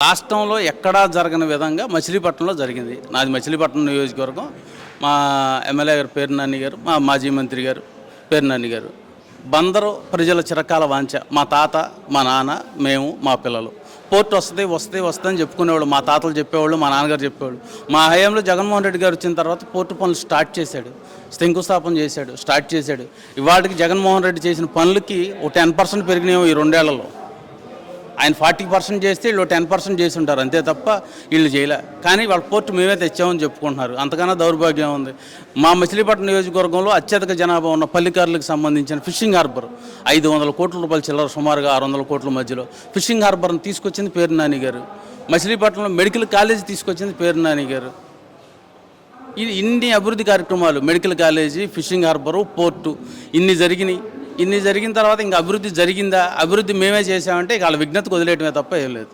రాష్ట్రంలో ఎక్కడా జరగని విధంగా మచిలీపట్నంలో జరిగింది. నాది మచిలీపట్నం నియోజకవర్గం. మా ఎమ్మెల్యే గారు పేరు నాని గారు, మా మాజీ మంత్రి గారు పేరు నాని గారు. బందరు ప్రజల చిరకాల వాంఛ. మా తాత, మా నాన్న, మేము, మా పిల్లలు పోర్టు వస్తుంది అని చెప్పుకునేవాళ్ళు. మా తాతలు చెప్పేవాళ్ళు, మా నాన్నగారు చెప్పేవాళ్ళు. మా హయాంలో జగన్మోహన్ రెడ్డి గారు వచ్చిన తర్వాత పోర్టు పనులు స్టార్ట్ చేశాడు, శంకుస్థాపన చేశాడు, స్టార్ట్ చేశాడు. ఇవాళకి జగన్మోహన్ రెడ్డి చేసిన పనులకి ఒక 10% పెరిగినాయేమో ఈ 2 ఏళ్లలో. ఆయన 40% చేస్తే వీళ్ళు 10% చేసి ఉంటారు, అంతే తప్ప వీళ్ళు చేయలే. కానీ వాళ్ళ పోర్టు మేమే తెచ్చామని చెప్పుకుంటున్నారు. అంతకన్నా దౌర్భాగ్యం ఉంది. మా మచిలీపట్నం నియోజకవర్గంలో అత్యధిక జనాభా ఉన్న పల్లికారులకు సంబంధించిన ఫిషింగ్ హార్బర్ 500 కోట్ల రూపాయల చిల్లర, సుమారుగా 600 కోట్ల మధ్యలో ఫిషింగ్ హార్బర్ని తీసుకొచ్చింది పేరు నాని గారు. మచిలీపట్నంలో మెడికల్ కాలేజీ తీసుకొచ్చింది పేరు నాని గారు. ఇది ఇన్ని అభివృద్ధి కార్యక్రమాలు, medical college, fishing harbour, port ఇన్ని జరిగిన తర్వాత ఇంకా అభివృద్ధి జరిగిందా? అభివృద్ధి మేమే చేసామంటే ఇక వాళ్ళ విజ్ఞతకు వదిలేయటమే తప్ప ఏం లేదు.